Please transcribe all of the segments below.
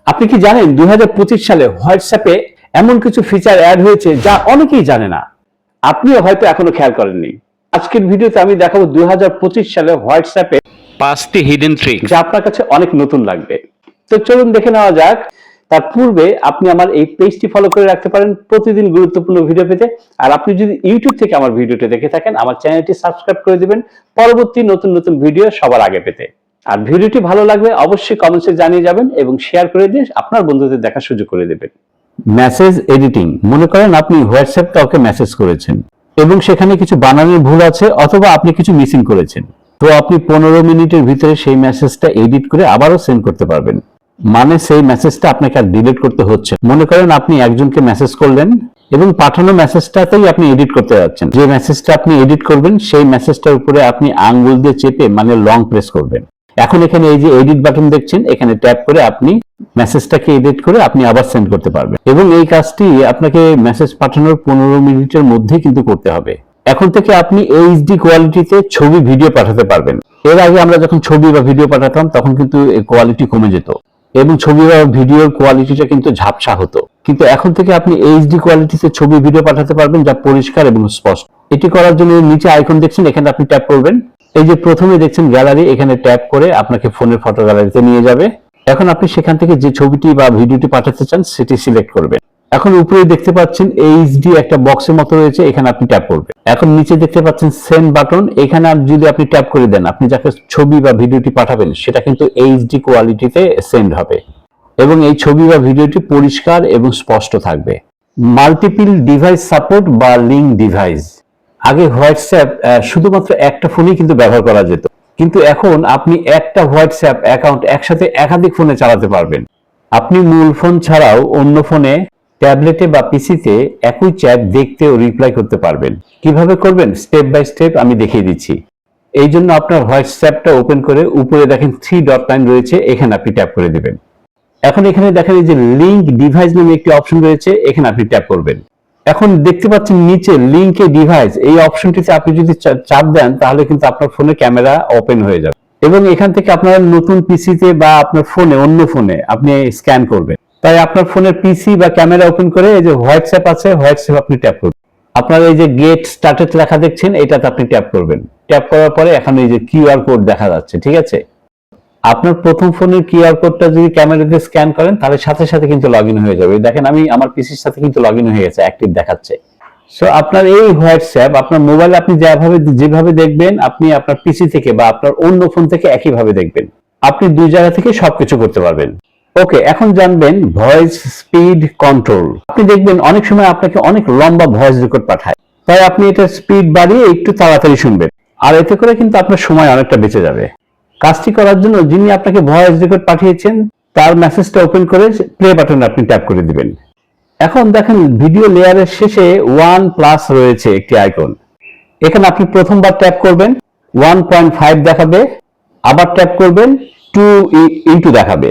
আপনি কি জানেন 2025 সালে হোয়াটসঅ্যাপে এমন কিছু ফিচার অ্যাড হয়েছে যা অনেকেই জানে না। আপনিও হয়তো এখনো খেয়াল করেননি। আজকের ভিডিওতে আমি দেখাবো 2025 সালে হোয়াটসঅ্যাপে 5টি হিডেন ট্রিক যা আপনার কাছে অনেক নতুন লাগবে। তো চলুন দেখে নেওয়া যাক। তার পূর্বে আপনি আমার এই পেজটি ফলো করে রাখতে পারেন প্রতিদিন গুরুত্বপূর্ণ ভিডিও পেতে। আর আপনি যদি ইউটিউব থেকে আমার ভিডিওটি দেখে থাকেন, আমার চ্যানেলটি সাবস্ক্রাইব করে দিবেন পরবর্তী নতুন নতুন ভিডিও সবার আগে পেতে। আর ভিডিওটি ভালো লাগলে অবশ্যই কমেন্টসে জানিয়ে যাবেন এবং শেয়ার করে দিয়ে আপনার বন্ধুদের দেখার সুযোগ করে দেবেন। Message editing. মনে করেন আপনি হোয়াটসঅ্যাপ কাউকে মেসেজ করেছেন এবং সেখানে কিছু বানানের ভুল আছে অথবা আপনি কিছু মিসিং করেছেন, তো আপনি 15 মিনিটের ভিতরে সেই মেসেজটা এডিট করে আবারও সেন্ড করতে পারবেন। মানে সেই মেসেজটা আপনাকে আর ডিলিট করতে হচ্ছে। মনে করেন আপনি একজনকে মেসেজ করলেন এবং পাঠানো মেসেজটাতেই আপনি এডিট করতে যাচ্ছেন। যে মেসেজটা আপনি এডিট করবেন সেই মেসেজটার উপরে আপনি আঙ্গুল দিয়ে চেপে মানে লং প্রেস করবেন। এখন এখানে এই যে এডিট বাটন দেখছেন, এখানে ট্যাপ করে আপনি মেসেজটাকে এডিট করে আপনি আবার সেন্ড করতে পারবেন। এবং এই কাজটি আপনাকে মেসেজ পাঠানোর 15 মিনিটের মধ্যে কিন্তু করতে হবে। এখন থেকে আপনি এইচডি কোয়ালিটিতে ছবি ভিডিও পাঠাতে পারবেন। এর আগে আমরা যখন ছবি বা ভিডিও পাঠাতাম তখন কিন্তু কোয়ালিটি কমে যেত এবং ছবি বা ভিডিওর কোয়ালিটিটা কিন্তু ঝাপসা হতো, কিন্তু এখন থেকে আপনি এইচডি কোয়ালিটিতে ছবি ভিডিও পাঠাতে পারবেন যা পরিষ্কার এবং স্পষ্ট। এটি করার জন্য নিচে আইকন দেখছেন, এখানে আপনি ট্যাপ করবেন। এই যে প্রথমে দেখছেন গ্যালারি, এখানে ট্যাপ করে আপনাকে ফোনের ফটো গ্যালারিতে নিয়ে যাবে। এখন আপনি সেখান থেকে যে ছবিটি বা ভিডিওটি পাঠাতে চান সেটি সিলেক্ট করবেন। এখন উপরে দেখতে পাচ্ছেন এইচডি একটা বক্সের মতো রয়েছে, এখানে আপনি ট্যাপ করবেন। এখন নিচে দেখতে পাচ্ছেন সেন্ড বাটন, এখানে যদি আপনি ট্যাপ করে দেন, আপনি যাকে ছবি বা ভিডিওটি পাঠাবেন সেটা কিন্তু এইচডি কোয়ালিটিতে সেন্ড হবে এবং এই ছবি বা ভিডিওটি পরিষ্কার এবং স্পষ্ট থাকবে। মাল্টিপল ডিভাইস সাপোর্ট বা লিঙ্ক ডিভাইস। আগে হোয়াটসঅ্যাপ শুধুমাত্র একটা ফোনেই কিন্তু ব্যবহার করা যেত, কিন্তু এখন আপনি একটা হোয়াটসঅ্যাপ অ্যাকাউন্ট একসাথে একাধিক ফোনে চালাতে পারবেন। আপনি মূল ফোন ছাড়াও অন্য ফোনে, ট্যাবলেটে বা পিসিতে একই চ্যাট দেখতে ও রিপ্লাই করতে পারবেন। কিভাবে করবেন স্টেপ বাই স্টেপ আমি দেখিয়ে দিচ্ছি। এই জন্য আপনার হোয়াটসঅ্যাপটা ওপেন করে উপরে দেখেন 3 ডট লাইন রয়েছে, এখানে আপনি ট্যাপ করে দিবেন। এখন এখানে দেখেন এই যে লিঙ্ক ডিভাইস নামে একটি অপশন রয়েছে, এখানে আপনি ট্যাপ করবেন। এখন দেখতে পাচ্ছেন নিচে লিঙ্ক এ ডিভাইস, এই অপশনটিতে আপনি যদি চাপ দেন তাহলে কিন্তু আপনার ফোনে ক্যামেরা ওপেন হয়ে যাবে এবং এখান থেকে আপনার নতুন পিসিতে বা আপনার ফোনে, অন্য ফোনে আপনি স্ক্যান করবেন। তাই আপনার ফোনের পিসি বা ক্যামেরা ওপেন করে এই যে হোয়াটসঅ্যাপ আছে, হোয়াটসঅ্যাপ আপনি ট্যাপ করবেন। আপনার এই যে গেট স্টার্টেড লেখা দেখছেন, এটাতে আপনি ট্যাপ করবেন। ট্যাপ করার পরে এখন এই যে কিউআর কোড দেখা যাচ্ছে, ঠিক আছে। আপনার প্রথম ফোনের কিউআর কোডটা যদি ক্যামেরাতে স্ক্যান করেন তাহলে সাথে সাথে কিন্তু লগইন হয়ে যাবে। দেখেন আমি আমার পিসির সাথে কিন্তু লগইন হয়ে গেছে, অ্যাক্টিভ দেখাচ্ছে। সো আপনার এই হোয়াটসঅ্যাপ আপনার মোবাইলে আপনি যেভাবে দেখবেন, আপনি আপনার পিসি থেকে বা আপনার অন্য ফোন থেকে একইভাবে দেখবেন। আপনি দুই জায়গা থেকে সবকিছু করতে পারবেন। ওকে, এখন জানবেন ভয়েস স্পিড কন্ট্রোল। আপনি দেখবেন অনেক সময় আপনাকে অনেক লম্বা ভয়েস রেকর্ড পাঠায়, তাই আপনি এটা স্পিড বাড়িয়ে একটু তাড়াতাড়ি শুনবেন, আর এতে করে কিন্তু আপনার সময় অনেকটা বেঁচে যাবে। কাজটি করার জন্য যিনি আপনাকে ভয়েস রেকর্ড পাঠিয়েছেন তার মেসেজটা ওপেন করে প্লে বাটনে আপনি ট্যাপ করে দিবেন। এখন দেখেন ভিডিও লেয়ারের শেষে 1+ রয়েছে একটি আইকন, এখানে আপনি প্রথমবার ট্যাপ করবেন 1.5 দেখাবে, আবার ট্যাপ করবেন 2 দেখাবে।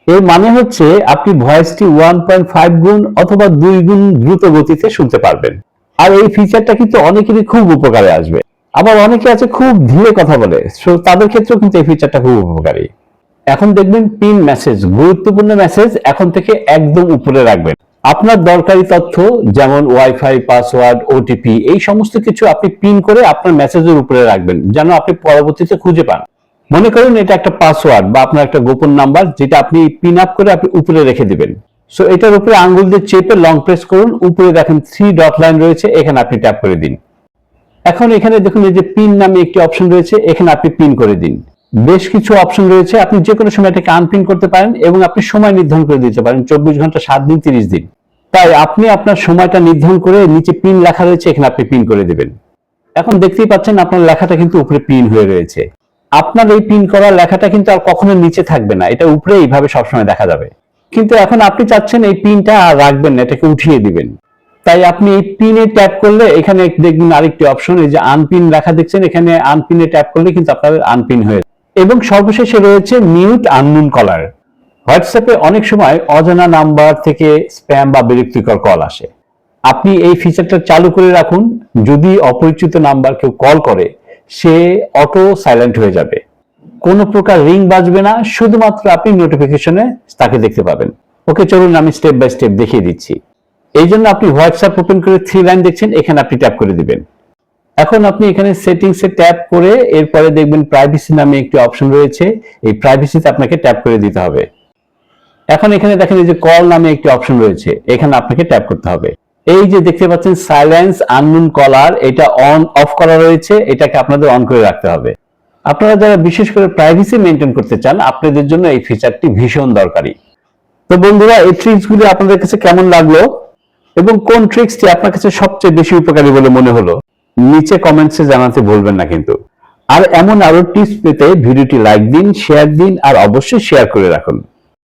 এর মানে হচ্ছে আপনি ভয়েসটি 1.5 গুণ অথবা 2 গুণ দ্রুত গতিতে শুনতে পারবেন। আর এই ফিচারটা কিন্তু অনেকেরই খুব উপকারে আসবে। আবার অনেকে আছে খুব ধীরে কথা বলে, সো তাদের ক্ষেত্রেও কিন্তু এই ফিচারটা খুব উপকারী। এখন দেখবেন পিন মেসেজ, গুরুত্বপূর্ণ মেসেজ এখন থেকে একদম উপরে রাখবেন। আপনার দরকারি তথ্য যেমন ওয়াইফাই, পাসওয়ার্ড, ওটিপি, এই সমস্ত কিছু আপনি পিন করে আপনার মেসেজের উপরে রাখবেন যেন আপনি পরবর্তীতে খুঁজে পান। মনে করুন এটা একটা পাসওয়ার্ড বা আপনার একটা গোপন নাম্বার যেটা আপনি পিন আপ করে আপনি উপরে রেখে দিবেন। সো এটার উপরে আঙ্গুল দিয়ে চেপে লং প্রেস করুন, উপরে দেখেন 3 ডট লাইন রয়েছে, এখানে আপনি ট্যাপ করে দিন। এখন এখানে দেখুন এই যে পিন নামে একটি অপশন রয়েছে, এখানে আপনি পিন করে দিন। বেশ কিছু অপশন রয়েছে, আপনি যে কোনো সময় এটাকে আনপিন করতে পারেন এবং আপনি সময় নির্ধারণ করে দিতে পারেন 24 ঘন্টা, 7 দিন, 30 দিন। তাই আপনি আপনার সময়টা নির্ধারণ করে নিচে পিন লেখা রয়েছে, এখানে আপনি পিন করে দিবেন। এখন দেখতেই পাচ্ছেন আপনার লেখাটা কিন্তু উপরে পিন হয়ে রয়েছে। আপনার এই পিন করা লেখাটা কিন্তু আর কখনো নিচে থাকবে না, এটা উপরে এইভাবে সবসময় দেখা যাবে। কিন্তু এখন আপনি চাচ্ছেন এই পিনটা আর রাখবেন না, এটাকে উঠিয়ে দিবেন। তাই আপনি এই পিনে ট্যাপ করলে এখানে দেখবেন আরেকটি অপশন, এই যে আনপিন লেখা দেখছেন, এখানে আনপিনে ট্যাপ করলে কিন্তু আপনার আনপিন হয়ে যাবে। এবং সর্বশেষে রয়েছে মিউট আননোন কলার। হোয়াটসঅ্যাপে অনেক সময় অজানা নাম্বার থেকে স্প্যাম বা বিরক্তিকর কল আসে। আপনি এই ফিচারটা চালু করে রাখুন, যদি অপরিচিত নাম্বার কেউ কল করে সে অটো সাইলেন্ট হয়ে যাবে। কোনো প্রকার রিং বাজবে না, শুধুমাত্র আপনি নোটিফিকেশনে তাকে দেখতে পাবেন। ওকে, চলুন আমি স্টেপ বাই স্টেপ দেখিয়ে দিচ্ছি। এই জন্য আপনি হোয়াটসঅ্যাপ ওপেন করে 3 লাইন দেখছেন, এখানে আপনি ট্যাপ করে দিবেন। এখন আপনি এখানে সেটিংসে ট্যাপ করে এরপরে দেখবেন প্রাইভেসি নামে একটি অপশন রয়েছে, এই প্রাইভেসিতে আপনাকে ট্যাপ করে দিতে হবে। এখন এখানে দেখেন এই যে কল নামে একটি অপশন রয়েছে, এখানে আপনাকে ট্যাপ করতে হবে। এই যে দেখতে পাচ্ছেন সাইলেন্স আননোন কলার, এটা অন অফ করা রয়েছে, এটাকে আপনাদের অন করে রাখতে হবে। আপনারা যারা বিশেষ করে প্রাইভেসি মেনটেন করতে চান, আপনাদের জন্য এই ফিচারটি ভীষণ দরকারি। তো বন্ধুরা, এই ট্রিক্সগুলি আপনাদের কাছে কেমন লাগলো এবং কোন ট্রিক্সটি আপনার কাছে সবচেয়ে বেশি উপকারী বলে মনে হলো, নিচে কমেন্টসে জানাতে ভুলবেন না কিন্তু। আর এমন আরো টিপস পেতে ভিডিওটি লাইক দিন, শেয়ার দিন আর অবশ্যই শেয়ার করে রাখুন।